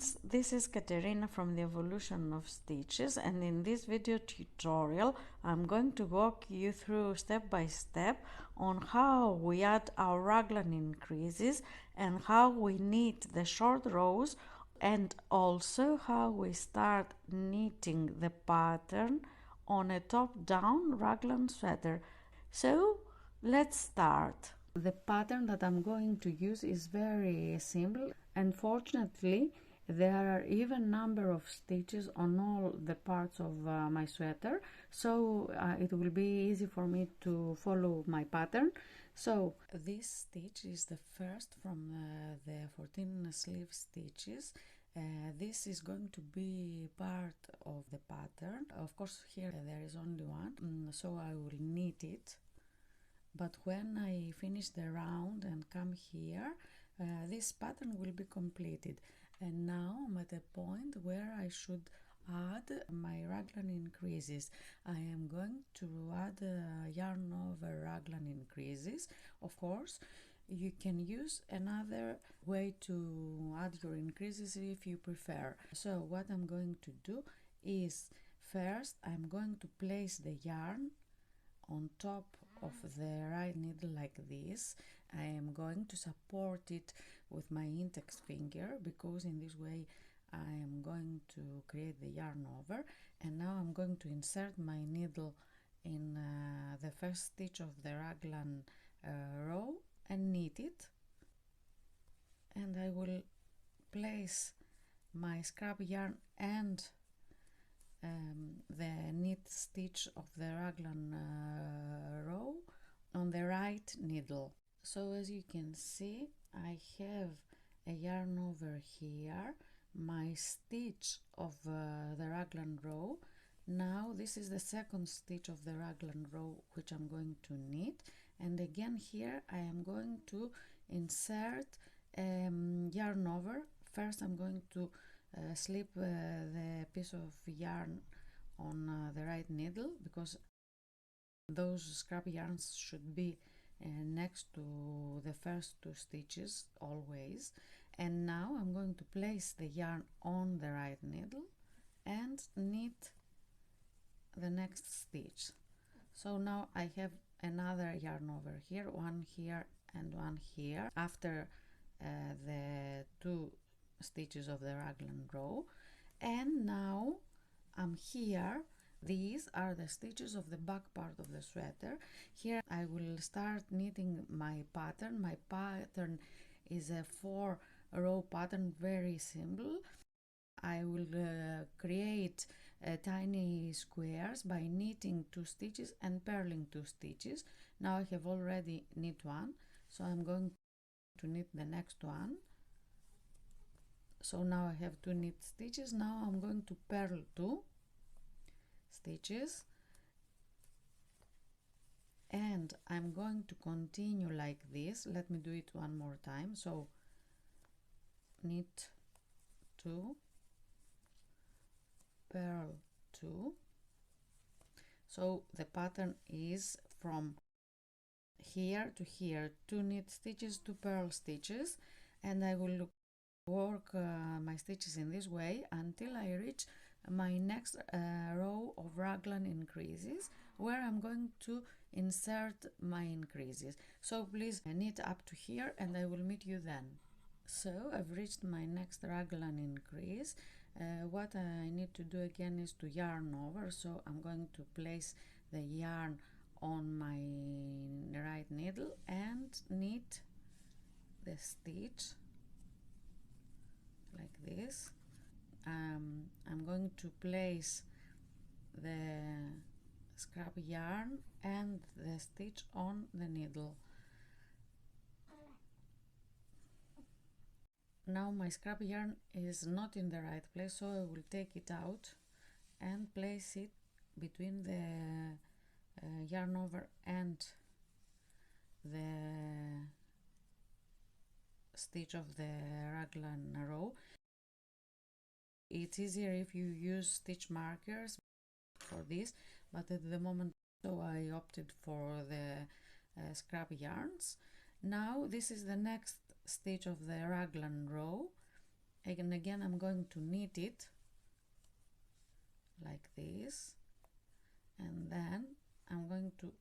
friends, this is Katerina from the Evolution of Stitches, and in this video tutorial I'm going to walk you through step by step on how we add our raglan increases and how we knit the short rows, and also how we start knitting the pattern on a top-down raglan sweater. So let's start. The pattern that I'm going to use is very simple. Unfortunately, there are even number of stitches on all the parts of my sweater, so it will be easy for me to follow my pattern. So this stitch is the first from the 14 sleeve stitches. This is going to be part of the pattern. Of course, here there is only one, so I will knit it. But when I finish the round and come here, this pattern will be completed. And now I'm at a point where I should add my raglan increases. I am going to add yarn over raglan increases. Of course, you can use another way to add your increases if you prefer. So what I'm going to do is, first I'm going to place the yarn on top of the right needle like this. I am going to support it with my index finger, because in this way I am going to create the yarn over. And now I'm going to insert my needle in the first stitch of the raglan row and knit it, and I will place my scrap yarn and the knit stitch of the raglan row on the right needle. So as you can see, I have a yarn over here, my stitch of the raglan row. Now this is the second stitch of the raglan row which I'm going to knit, and again here I am going to insert yarn over. First I'm going to slip the piece of yarn on the right needle, because those scrap yarns should be next to the first two stitches always. And now I'm going to place the yarn on the right needle and knit the next stitch. So now I have another yarn over here, one here and one here, after the two stitches of the raglan row. And now I'm here. These are the stitches of the back part of the sweater. Here I will start knitting my pattern. My pattern is a 4-row pattern, very simple. I will create tiny squares by knitting 2 stitches and purling 2 stitches. Now I have already knit one, so I'm going to knit the next one. So now I have 2 knit stitches. Now I'm going to purl 2 stitches, and I'm going to continue like this. Let me do it one more time. So knit 2, purl 2. So the pattern is from here to here, 2 knit stitches, 2 purl stitches, and I will work my stitches in this way until I reach my next row of raglan increases, where I'm going to insert my increases. So please knit up to here and I will meet you then. So I've reached my next raglan increase. What I need to do again is to yarn over, so I'm going to place the yarn on my right needle and knit the stitch like this. I'm going to place the scrap yarn and the stitch on the needle. Now my scrap yarn is not in the right place, so I will take it out and place it between the yarn over and the stitch of the raglan row. It's easier if you use stitch markers for this, but at the moment so I opted for the scrap yarns. Now this is the next stitch of the raglan row, And again I'm going to knit it like this, and then I'm going to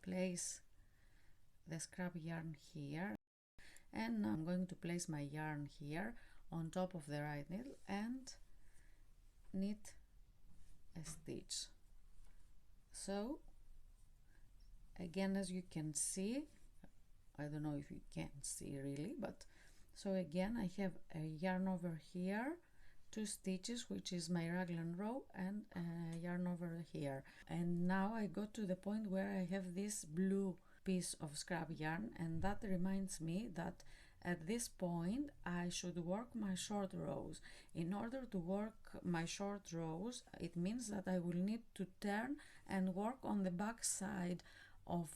place the scrap yarn here, and now I'm going to place my yarn here on top of the right needle and knit a stitch. So again, as you can see, I don't know if you can see really, but so again I have a yarn over here, 2 stitches, which is my raglan row, and yarn over here. And now I got to the point where I have this blue piece of scrap yarn, and that reminds me that at this point I should work my short rows. In order to work my short rows, it means that I will need to turn and work on the back side of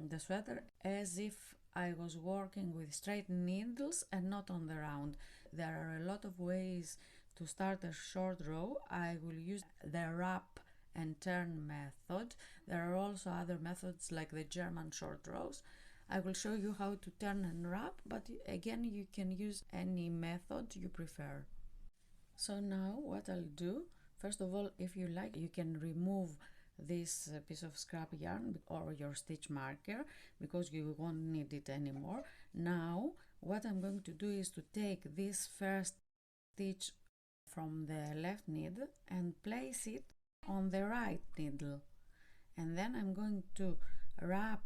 the sweater as if I was working with straight needles and not on the round. There are a lot of ways to start a short row. I will use the wrap and turn method. There are also other methods like the German short rows. I will show you how to turn and wrap, but again you can use any method you prefer. So now what I'll do, first of all, if you like, you can remove this piece of scrap yarn or your stitch marker because you won't need it anymore. Now what I'm going to do is to take this first stitch from the left needle and place it on the right needle, and then I'm going to wrap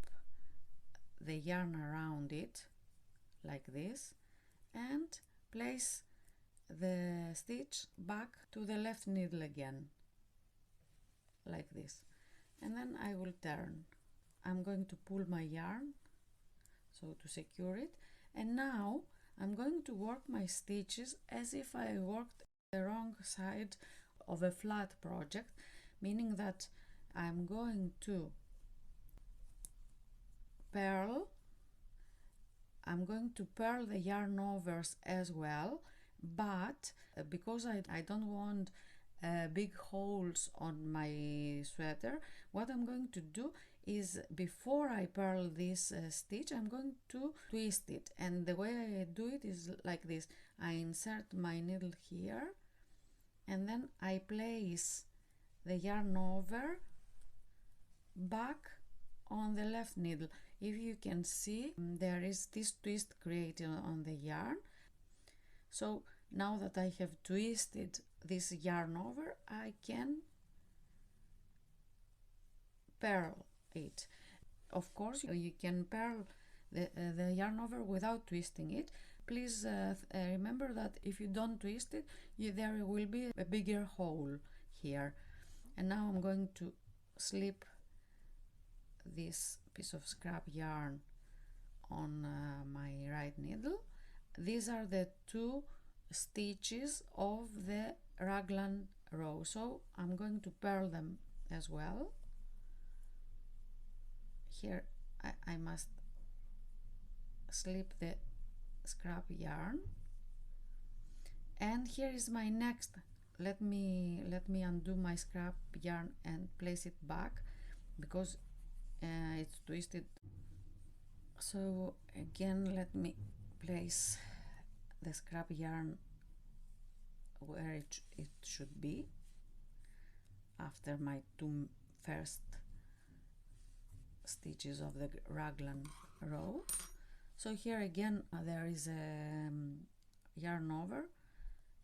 the yarn around it like this and place the stitch back to the left needle again like this, and then I will turn. I'm going to pull my yarn so to secure it, and now I'm going to work my stitches as if I worked the wrong side of a flat project, meaning that I'm going to purl. I'm going to purl the yarn overs as well, but because I don't want big holes on my sweater, what I'm going to do is before I purl this stitch, I'm going to twist it, and the way I do it is like this. I insert my needle here and then I place the yarn over back on the left needle. If you can see, there is this twist created on the yarn. So now that I have twisted this yarn over, I can purl it. Of course, you can purl the yarn over without twisting it. Please remember that if you don't twist it, there will be a bigger hole here. And now I'm going to slip this piece of scrap yarn on my right needle. These are the 2 stitches of the raglan row, so I'm going to purl them as well. Here I must slip the scrap yarn, and here is my next. Let me undo my scrap yarn and place it back because it's twisted. So again, let me place the scrap yarn where it should be after my 2 first stitches of the raglan row. So here again there is a yarn over.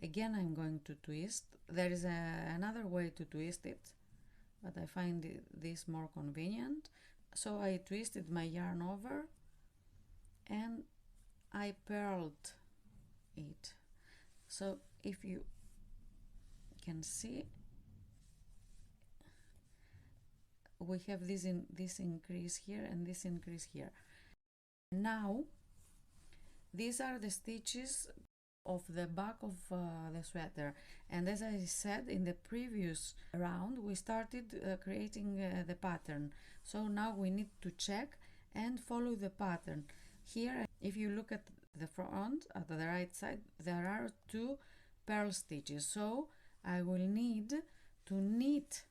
Again I'm going to twist. There is another way to twist it, but I find this more convenient. So I twisted my yarn over and I purled it. So if you can see, we have this increase here and this increase here. Now these are the stitches of the back of the sweater, and as I said in the previous round, we started creating the pattern. So now we need to check and follow the pattern. Here, if you look at the front, at the right side, there are 2 purl stitches, so I will need to knit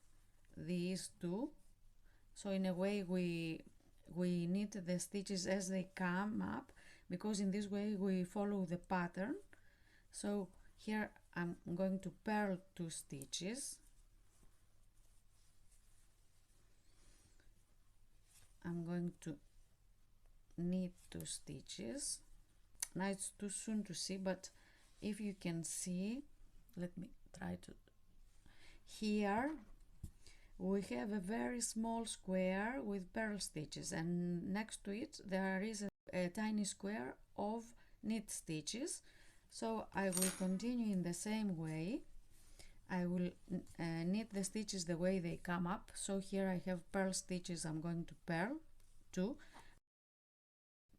these 2. So in a way we knit the stitches as they come up, because in this way we follow the pattern. So here I'm going to purl 2 stitches. I'm going to knit 2 stitches. Now it's too soon to see, but if you can see, let me try to. Here we have a very small square with purl stitches, and next to it there is a tiny square of knit stitches. So I will continue in the same way. I will knit the stitches the way they come up. So here I have purl stitches. I'm going to purl 2.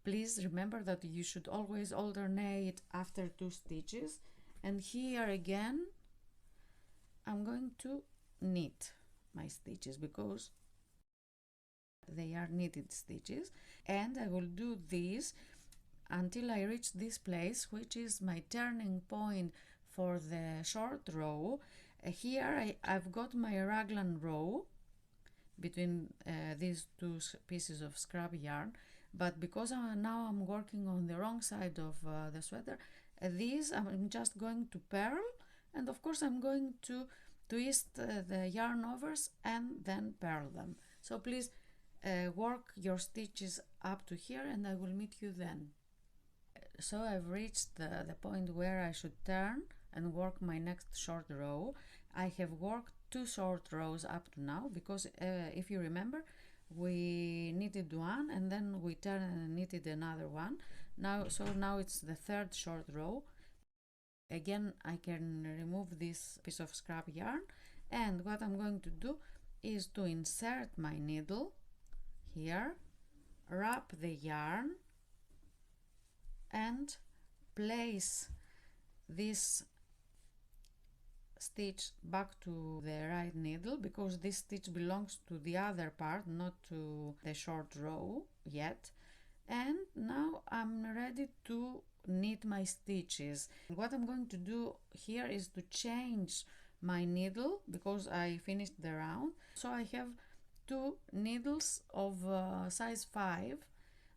Please remember that you should always alternate after 2 stitches, and here again I'm going to knit my stitches because they are knitted stitches, and I will do this until I reach this place, which is my turning point for the short row. Here I've got my raglan row between these 2 pieces of scrap yarn, but because now I'm working on the wrong side of the sweater, these I'm just going to purl, and of course I'm going to twist the yarn overs and then purl them. So please work your stitches up to here, and I will meet you then. So I've reached the point where I should turn and work my next short row. I have worked 2 short rows up to now because if you remember, we knitted one and then we turned and knitted another one. Now it's the 3rd short row. Again, I can remove this piece of scrap yarn, and what I'm going to do is to insert my needle here, wrap the yarn, and place this stitch back to the right needle, because this stitch belongs to the other part, not to the short row yet. And now I'm ready to knit my stitches. What I'm going to do here is to change my needle because I finished the round. So I have 2 needles of size 5.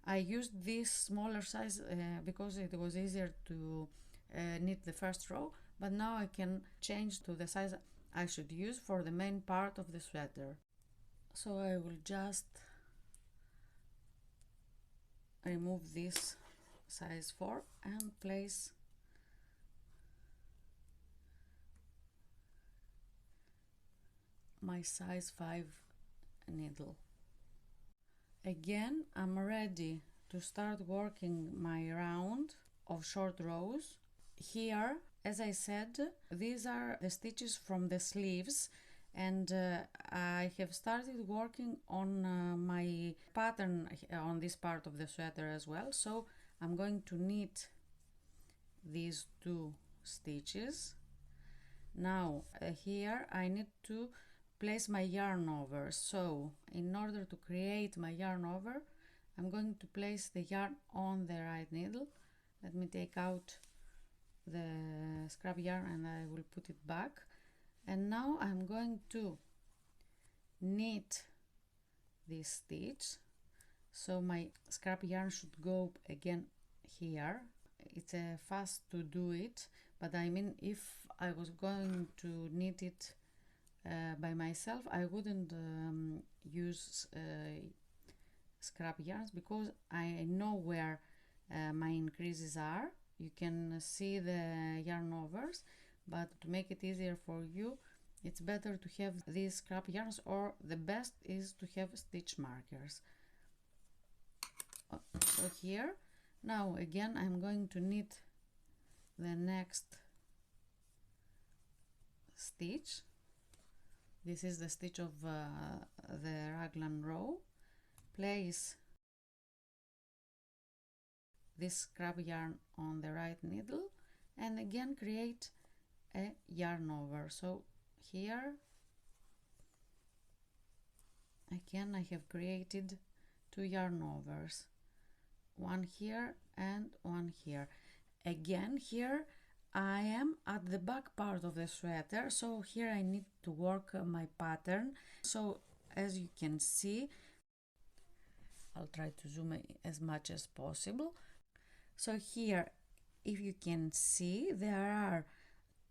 I used this smaller size because it was easier to knit the first row, but now I can change to the size I should use for the main part of the sweater. So I will just remove this size 4 and place my size 5 needle. Again, I'm ready to start working my round of short rows. Here, as I said, these are the stitches from the sleeves, and I have started working on my pattern on this part of the sweater as well. So I'm going to knit these 2 stitches. Now here I need to place my yarn over. So in order to create my yarn over, I'm going to place the yarn on the right needle. Let me take out the scrap yarn and I will put it back. And now I'm going to knit this stitch. So my scrap yarn should go again here. It's fast to do it, but I mean, if I was going to knit it by myself, I wouldn't use scrap yarns because I know where my increases are. You can see the yarn overs, but to make it easier for you, it's better to have these scrap yarns, or the best is to have stitch markers. So here, now again I'm going to knit the next stitch. This is the stitch of the raglan row. Place this scrap yarn on the right needle and again create a yarn over. So here again I have created 2 yarn overs, one here and one here. Again, here I am at the back part of the sweater, so here I need to work my pattern. So as you can see, I'll try to zoom in as much as possible. So here if you can see, there are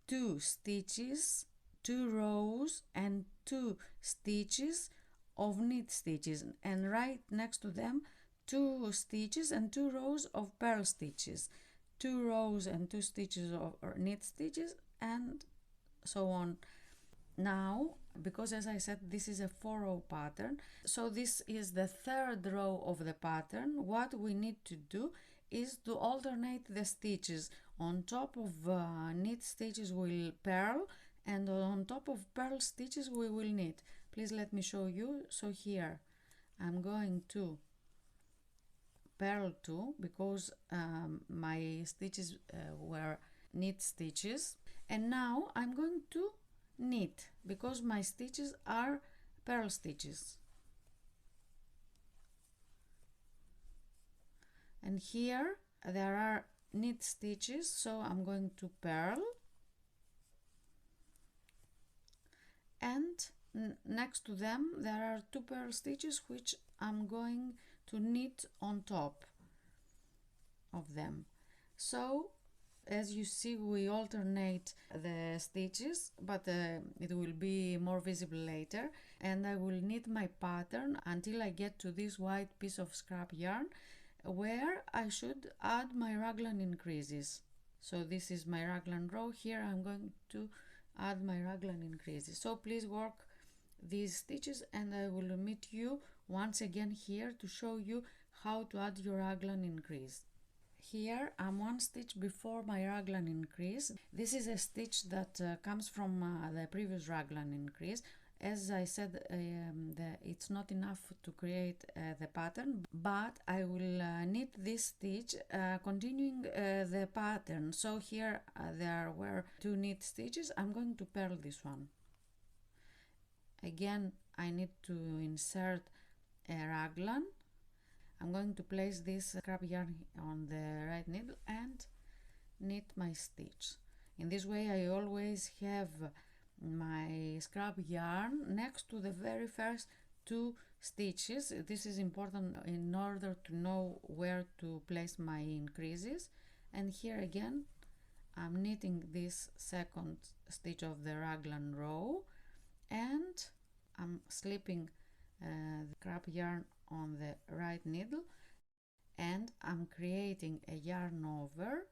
2 stitches, 2 rows and 2 stitches of knit stitches, and right next to them 2 stitches and 2 rows of purl stitches, 2 rows and 2 stitches of knit stitches, and so on. Now, because as I said, this is a 4-row pattern, so this is the 3rd row of the pattern. What we need to do is to alternate the stitches. On top of knit stitches we'll purl, and on top of purl stitches we will knit. Please let me show you. So here I'm going to purl 2 because my stitches were knit stitches, and now I'm going to knit because my stitches are purl stitches. And here there are knit stitches, so I'm going to purl, and next to them there are 2 purl stitches which I'm going to knit on top of them. So as you see, we alternate the stitches, but it will be more visible later, and I will knit my pattern until I get to this white piece of scrap yarn where I should add my raglan increases. So this is my raglan row. Here I'm going to add my raglan increases. So please work these stitches, and I will meet you once again here to show you how to add your raglan increase. Here I'm 1 stitch before my raglan increase. This is a stitch that comes from the previous raglan increase. As I said, it's not enough to create the pattern, but I will knit this stitch continuing the pattern. So here there were 2 knit stitches. I'm going to purl this one. Again, I need to insert a raglan. I'm going to place this scrap yarn on the right needle and knit my stitch. In this way I always have my scrap yarn next to the very first 2 stitches. This is important in order to know where to place my increases. And here again I'm knitting this 2nd stitch of the raglan row, and I'm slipping the scrap yarn on the right needle, and I'm creating a yarn over.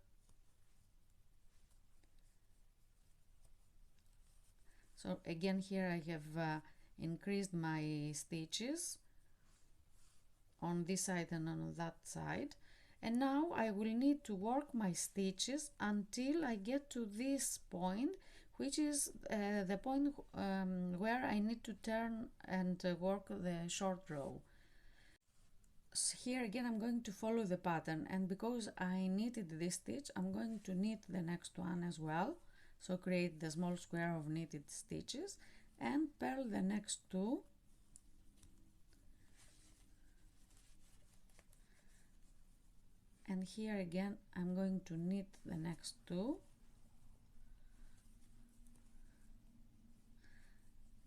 So again here I have increased my stitches on this side and on that side, and now I will need to work my stitches until I get to this point, which is the point where I need to turn and work the short row. So here again I'm going to follow the pattern, and because I knitted this stitch I'm going to knit the next one as well. So create the small square of knitted stitches and purl the next 2. And here again I'm going to knit the next 2.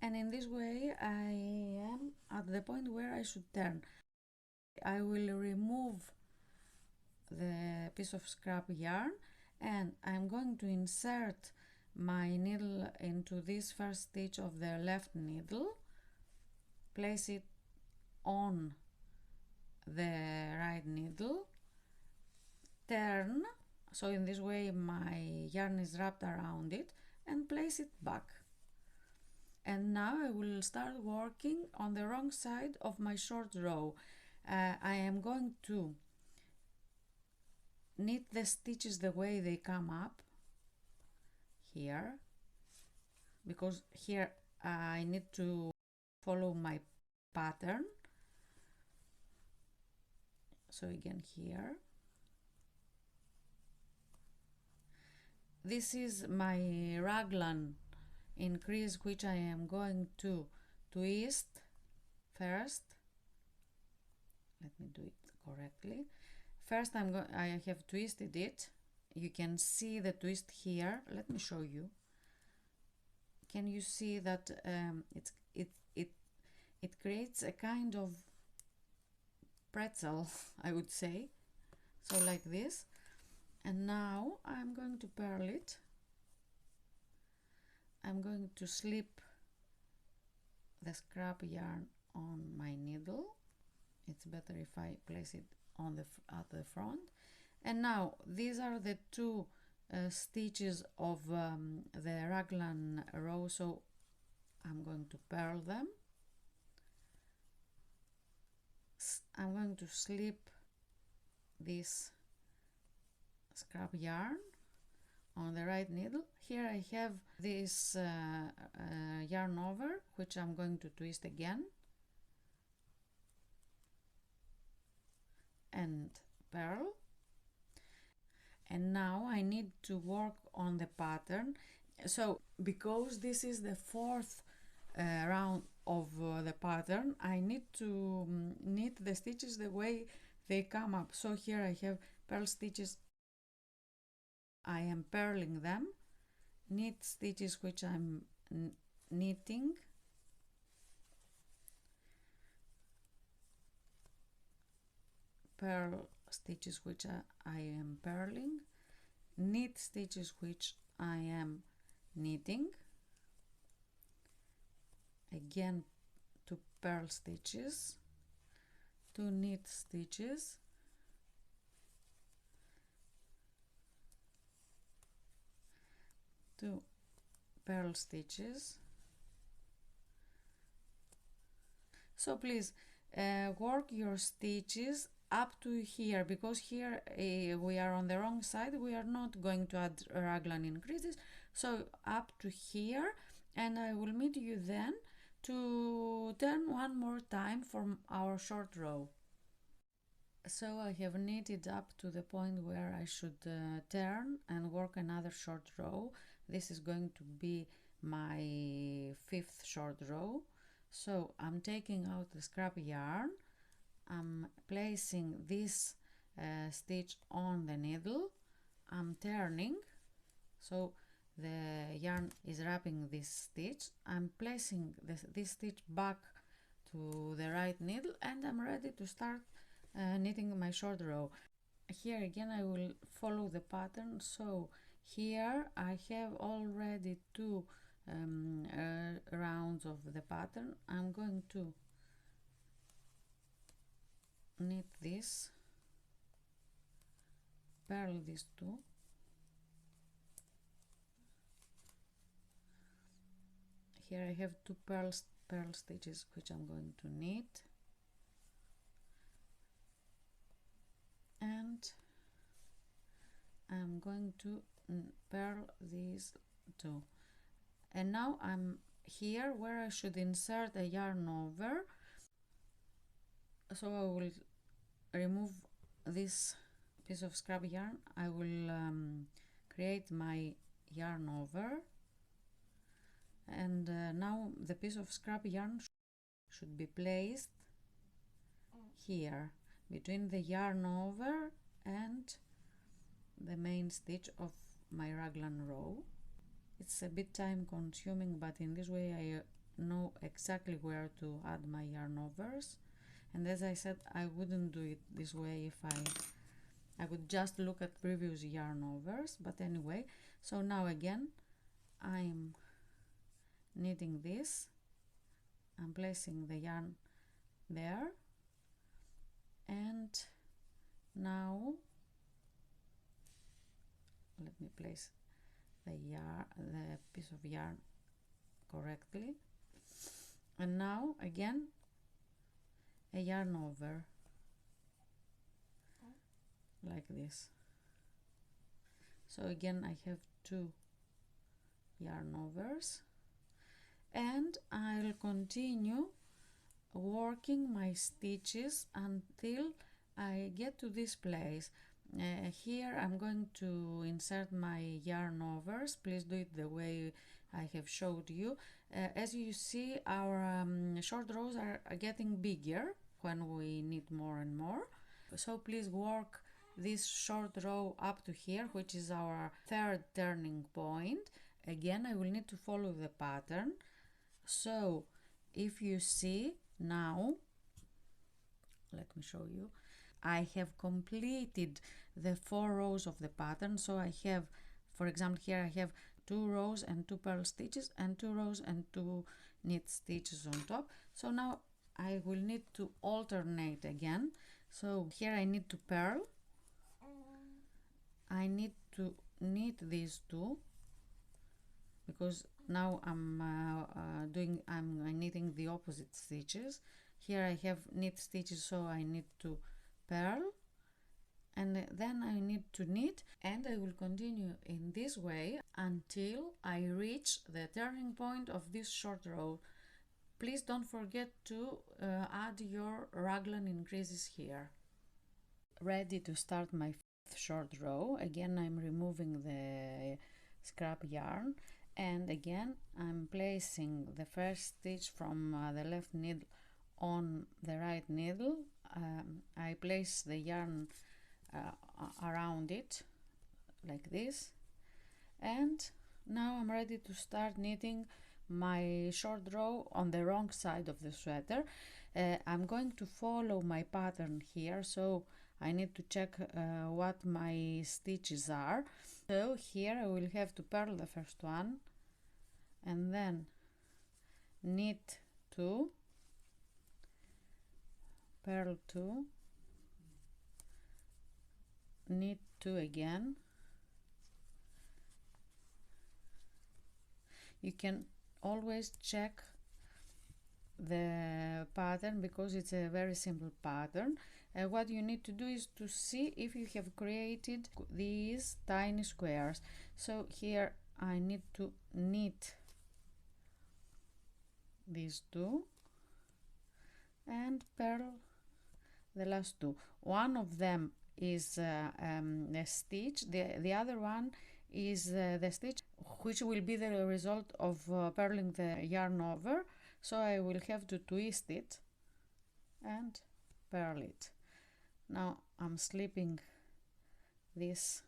And in this way I am at the point where I should turn. I will remove the piece of scrap yarn, and I'm going to insert my needle into this first stitch of the left needle, place it on the right needle, turn, so in this way my yarn is wrapped around it, and place it back. And now I will start working on the wrong side of my short row. I am going to knit the stitches the way they come up here, because here I need to follow my pattern. So again here, this is my raglan increase, which I am going to twist first. Let me do it correctly. First I have twisted it. You can see the twist here. Let me show you. Can you see that it creates a kind of pretzel, I would say, so like this. And now I'm going to purl it. I'm going to slip the scrap yarn on my needle. It's better if I place it on at the front. And now these are the two stitches of the raglan row, so I'm going to purl them. I'm going to slip this scrap yarn on the right needle. Here I have this yarn over, which I'm going to twist again and purl. And now I need to work on the pattern. So because this is the fourth round of the pattern, I need to knit the stitches the way they come up. So here I have purl stitches, I am purling them, knit stitches which I'm knitting, purl stitches which I am purling, knit stitches which I am knitting, again 2 purl stitches, 2 knit stitches, 2 purl stitches. So please work your stitches up to here, because here we are on the wrong side, we are not going to add raglan increases, so up to here, and I will meet you then to turn one more time for our short row. So I have knitted up to the point where I should turn and work another short row. This is going to be my 5th short row. So I'm taking out the scrap yarn, I'm placing this stitch on the needle, I'm turning, so the yarn is wrapping this stitch, I'm placing this stitch back to the right needle, and I'm ready to start knitting my short row. Here again I will follow the pattern. So here I have already 2 rounds of the pattern. I'm going to knit this, purl these 2, here I have 2 purl stitches which I'm going to knit, and I'm going to purl these 2. And now I'm here where I should insert a yarn over, so I will remove this piece of scrap yarn, I will create my yarn over, and now the piece of scrap yarn should be placed here between the yarn over and the main stitch of my raglan row. It's a bit time consuming, but in this way I know exactly where to add my yarn overs, and as I said, I wouldn't do it this way if I would just look at previous yarn overs, but anyway. So now again I'm knitting this, I'm placing the yarn there, and now let me place the piece of yarn correctly, and now again a yarn over like this. So again I have 2 yarn overs, and I'll continue working my stitches until I get to this place. Here I'm going to insert my yarn overs. Please do it the way I have showed you. As you see, our short rows are getting bigger when we knit more and more, so please work this short row up to here, which is our 3rd turning point. Again I will need to follow the pattern. So if you see now, let me show you, I have completed the 4 rows of the pattern. So I have, for example, here I have 2 rows and 2 purl stitches and 2 rows and 2 knit stitches on top. So now I will need to alternate again. So here I need to purl, I need to knit these two, because now I'm knitting the opposite stitches. Here I have knit stitches, so I need to purl, and then I need to knit, and I will continue in this way until I reach the turning point of this short row. Please don't forget to add your raglan increases here. Ready to start my fifth short row. Again, I'm removing the scrap yarn, and again I'm placing the first stitch from the left needle on the right needle. I place the yarn around it like this, and now I'm ready to start knitting my short row on the wrong side of the sweater. I'm going to follow my pattern here, so I need to check what my stitches are. So here I will have to purl the first one, and then knit 2, purl 2, knit 2 again. You can always check the pattern because it's a very simple pattern. What you need to do is to see if you have created these tiny squares. So here I need to knit these two and purl the last two. One of them is a stitch, the other one is the stitch which will be the result of purling the yarn over. So I will have to twist it and purl it. Now I'm slipping this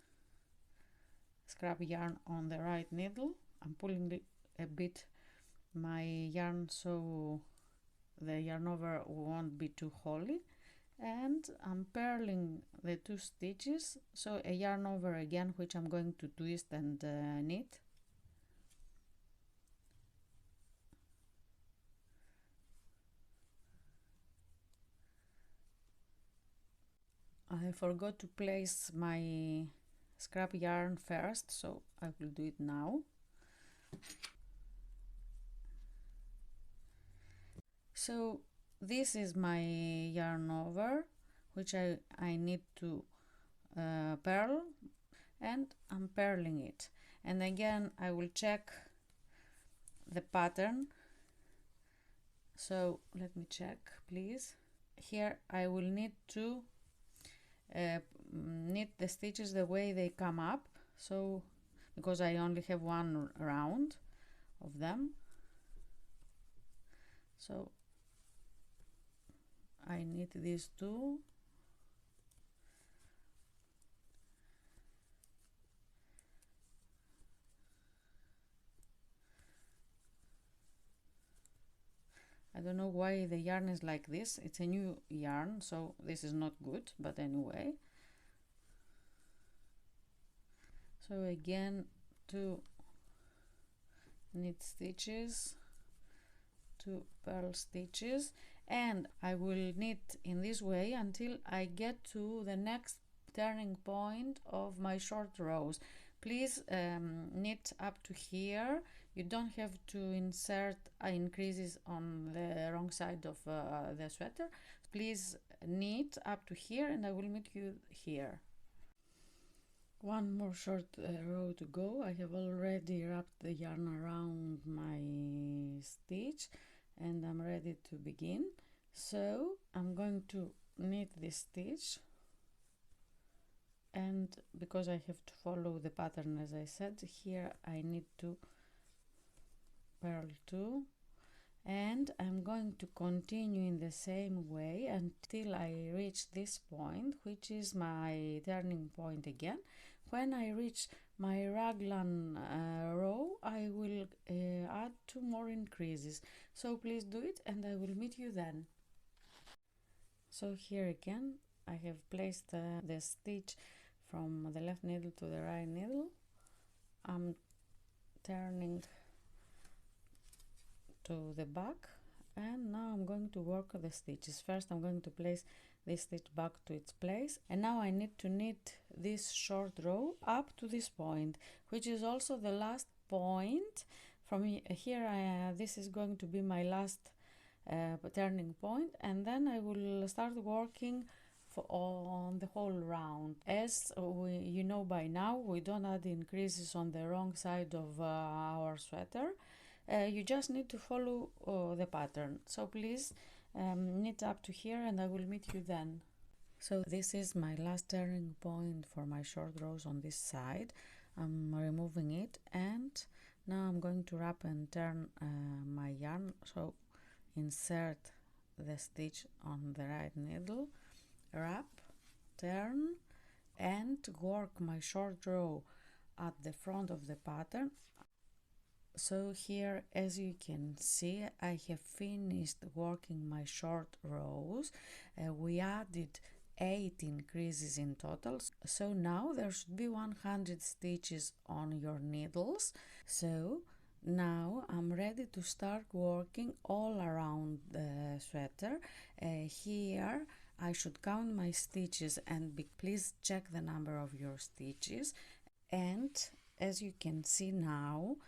scrap yarn on the right needle. I'm pulling a bit my yarn so the yarn over won't be too holey, and I'm purling the 2 stitches, so a yarn over again, which I'm going to twist and knit. I forgot to place my scrap yarn first, so I will do it now. So this is my yarn over, which I need to purl, and I'm purling it. And again I will check the pattern. So let me check, please. Here I will need to knit the stitches the way they come up, so because I only have one round of them, so I knit these two, I don't know why the yarn is like this. It's a new yarn, so this is not good, but anyway. So again 2 knit stitches, 2 purl stitches, and I will knit in this way until I get to the next turning point of my short rows. Please knit up to here. You don't have to insert increases on the wrong side of the sweater. Please knit up to here, and I will meet you here. One more short row to go. I have already wrapped the yarn around my stitch and I'm ready to begin. So I'm going to knit this stitch, and because I have to follow the pattern as I said, here I need to purl 2, and I'm going to continue in the same way until I reach this point, which is my turning point again. When I reach my raglan row, I will add 2 more increases. So please do it and I will meet you then. So here again I have placed the stitch from the left needle to the right needle. I'm turning to the back, and now I'm going to work the stitches. First I'm going to place this stitch back to its place, and now I need to knit this short row up to this point, which is also the last point. From here this is going to be my last turning point, and then I will start working on the whole round. As you know by now, we don't add increases on the wrong side of our sweater. You just need to follow the pattern. So please knit up to here, and I will meet you then. So this is my last turning point for my short rows on this side. I'm removing it, and now I'm going to wrap and turn my yarn. So insert the stitch on the right needle, wrap, turn, and work my short row at the front of the pattern. So here, as you can see, I have finished working my short rows. We added 8 increases in total, so now there should be 100 stitches on your needles. So now I'm ready to start working all around the sweater. Here I should count my stitches, and please check the number of your stitches. And as you can see now,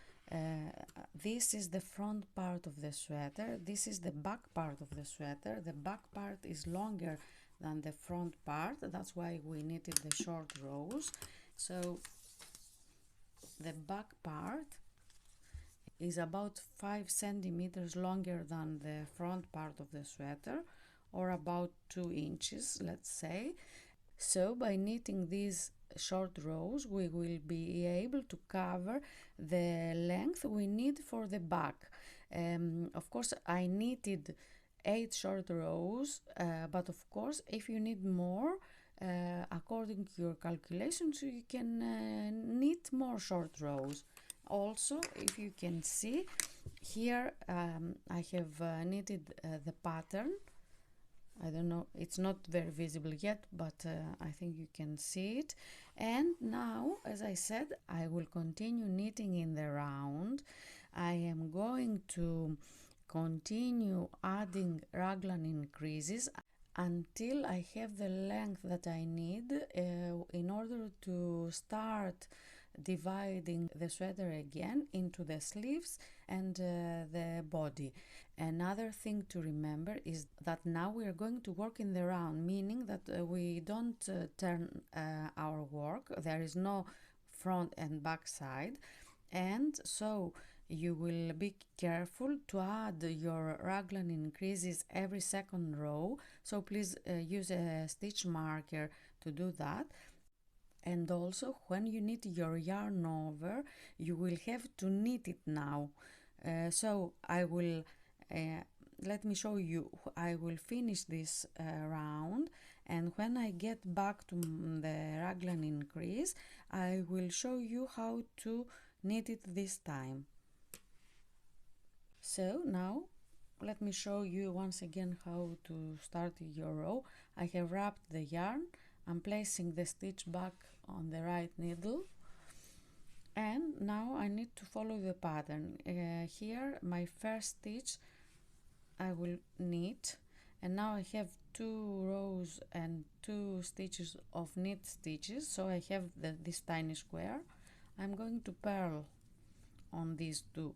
this is the front part of the sweater, this is the back part of the sweater. The back part is longer than the front part, that's why we knitted the short rows. So the back part is about 5 centimeters longer than the front part of the sweater, or about 2 inches, let's say. So by knitting these short rows, we will be able to cover the length we need for the back. Of course, I knitted 8 short rows, but of course, if you need more, according to your calculations, you can knit more short rows. Also, if you can see here, I have knitted the pattern. I don't know, it's not very visible yet, but I think you can see it. And now, as I said, I will continue knitting in the round. I am going to continue adding raglan increases until I have the length that I need in order to start dividing the sweater again into the sleeves and the body. Another thing to remember is that now we are going to work in the round, meaning that we don't turn our work. There is no front and back side, and so you will be careful to add your raglan increases every second row. So please use a stitch marker to do that. And also, when you knit your yarn over, you will have to knit it now. So I will let me show you. I will finish this round, and when I get back to the raglan increase, I will show you how to knit it this time. So now let me show you once again how to start your row. I have wrapped the yarn. I'm placing the stitch back on the right needle, and now I need to follow the pattern. Here my first stitch I will knit, and now I have 2 rows and 2 stitches of knit stitches, so I have this tiny square. I'm going to purl on these 2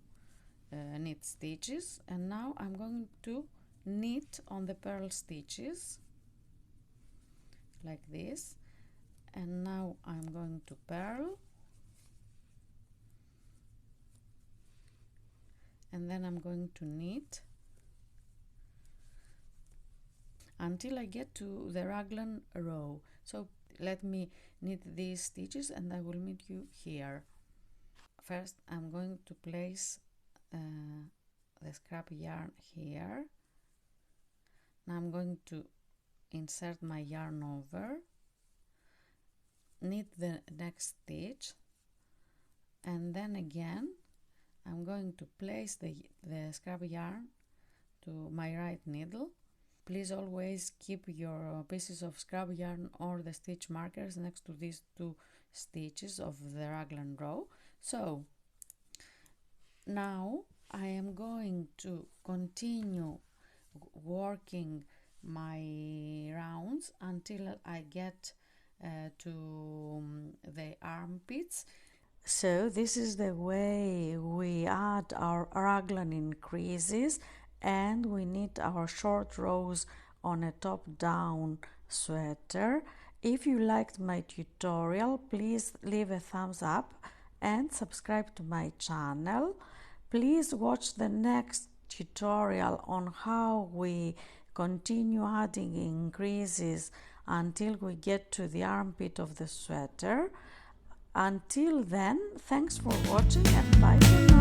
knit stitches, and now I'm going to knit on the purl stitches like this, and now I'm going to purl, and then I'm going to knit until I get to the raglan row. So let me knit these stitches and I will meet you here. First I'm going to place the scrap yarn here. Now I'm going to insert my yarn over, knit the next stitch, and then again I'm going to place the scrap yarn to my right needle, Please always keep your pieces of scrap yarn or the stitch markers next to these two stitches of the raglan row. So now I am going to continue working my rounds until I get to the armpits. So this is the way we add our raglan increases, and we knit our short rows on a top-down sweater. If you liked my tutorial, please leave a thumbs up and subscribe to my channel. Please watch the next tutorial on how we continue adding increases until we get to the armpit of the sweater. Until then, thanks for watching and bye for now.